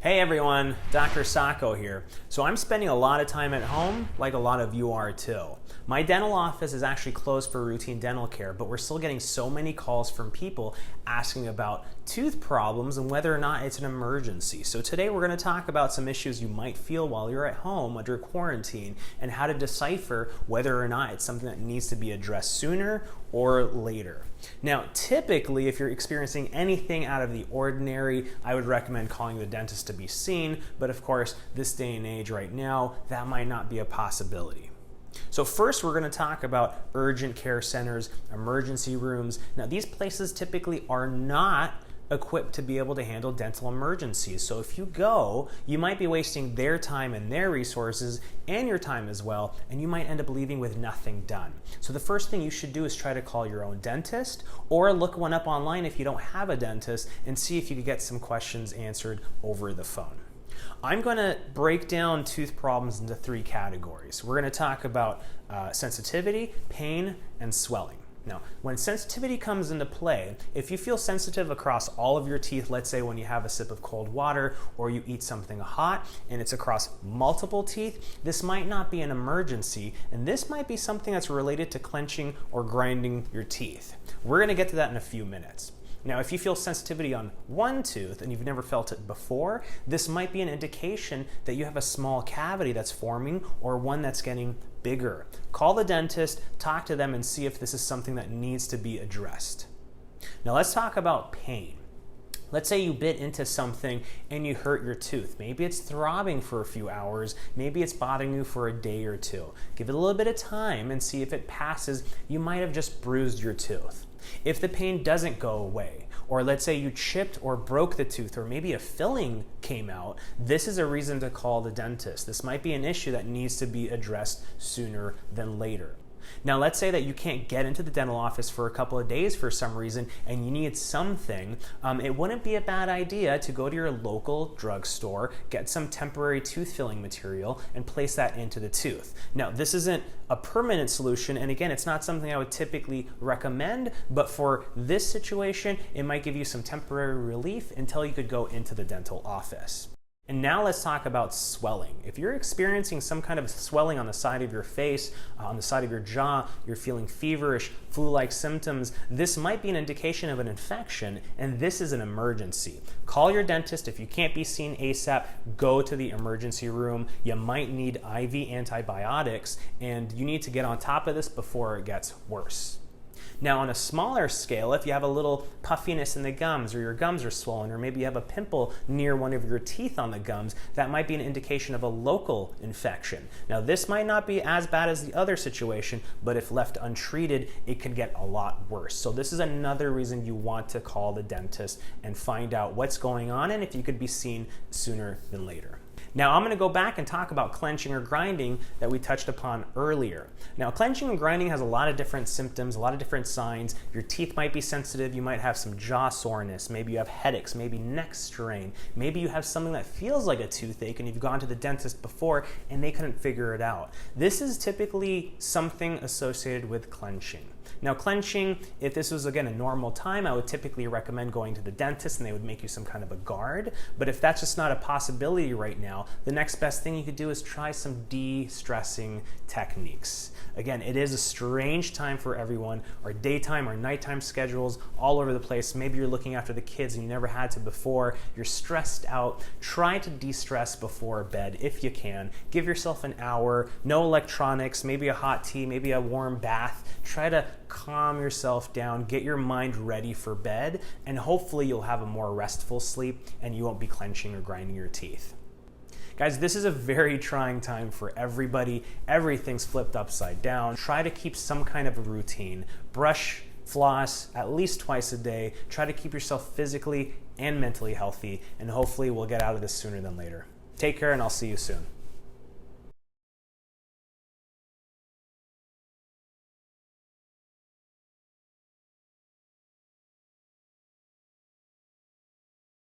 Hey everyone, Dr. Sako here. So I'm spending a lot of time at home, like a lot of you are too. My dental office is actually closed for routine dental care, but we're still getting so many calls from people asking about tooth problems and whether or not it's an emergency. So today we're going to talk about some issues you might feel while you're at home under quarantine and how to decipher whether or not it's something that needs to be addressed sooner or later. Now, typically, if you're experiencing anything out of the ordinary, I would recommend calling the dentist to be seen, but of course, this day and age right now, that might not be a possibility. So first, we're going to talk about urgent care centers, emergency rooms. Now, these places typically are not equipped to be able to handle dental emergencies. So if you go, you might be wasting their time and their resources and your time as well, and you might end up leaving with nothing done. So the first thing you should do is try to call your own dentist or look one up online if you don't have a dentist and see if you could get some questions answered over the phone. I'm going to break down tooth problems into three categories. We're going to talk about sensitivity, pain, and swelling. Now, when sensitivity comes into play, if you feel sensitive across all of your teeth, let's say when you have a sip of cold water or you eat something hot and it's across multiple teeth, this might not be an emergency, and this might be something that's related to clenching or grinding your teeth. We're going to get to that in a few minutes. Now, if you feel sensitivity on one tooth and you've never felt it before, this might be an indication that you have a small cavity that's forming or one that's getting bigger. Call the dentist, talk to them, and see if this is something that needs to be addressed. Now, let's talk about pain. Let's say you bit into something and you hurt your tooth. Maybe it's throbbing for a few hours. Maybe it's bothering you for a day or two. Give it a little bit of time and see if it passes. You might have just bruised your tooth. If the pain doesn't go away, or let's say you chipped or broke the tooth, or maybe a filling came out, this is a reason to call the dentist. This might be an issue that needs to be addressed sooner than later. Now, let's say that you can't get into the dental office for a couple of days for some reason and you need something. It wouldn't be a bad idea to go to your local drugstore, get some temporary tooth filling material, and place that into the tooth. Now, this isn't a permanent solution, and again, it's not something I would typically recommend, but for this situation, it might give you some temporary relief until you could go into the dental office. And now let's talk about swelling. If you're experiencing some kind of swelling on the side of your face, on the side of your jaw, you're feeling feverish, flu-like symptoms, this might be an indication of an infection, and this is an emergency. Call your dentist. If you can't be seen ASAP, go to the emergency room. You might need IV antibiotics, and you need to get on top of this before it gets worse. Now, on a smaller scale, if you have a little puffiness in the gums, or your gums are swollen, or maybe you have a pimple near one of your teeth on the gums, that might be an indication of a local infection. Now, this might not be as bad as the other situation, but if left untreated, it could get a lot worse. So this is another reason you want to call the dentist and find out what's going on and if you could be seen sooner than later. Now, I'm going to go back and talk about clenching or grinding that we touched upon earlier. Now, clenching and grinding has a lot of different symptoms, a lot of different signs. Your teeth might be sensitive. You might have some jaw soreness. Maybe you have headaches, maybe neck strain. Maybe you have something that feels like a toothache and you've gone to the dentist before and they couldn't figure it out. This is typically something associated with clenching. Now, clenching, if this was, again, a normal time, I would typically recommend going to the dentist and they would make you some kind of a guard. But if that's just not a possibility right now, the next best thing you could do is try some de-stressing techniques. Again, it is a strange time for everyone. Our daytime or nighttime schedules all over the place. Maybe you're looking after the kids and you never had to before. You're stressed out. Try to de-stress before bed if you can. Give yourself an hour. No electronics, maybe a hot tea, maybe a warm bath. Try to calm yourself down, get your mind ready for bed, and hopefully you'll have a more restful sleep and you won't be clenching or grinding your teeth. Guys, this is a very trying time for everybody. Everything's flipped upside down. Try to keep some kind of a routine. Brush, floss at least twice a day. Try to keep yourself physically and mentally healthy, and hopefully we'll get out of this sooner than later. Take care, and I'll see you soon.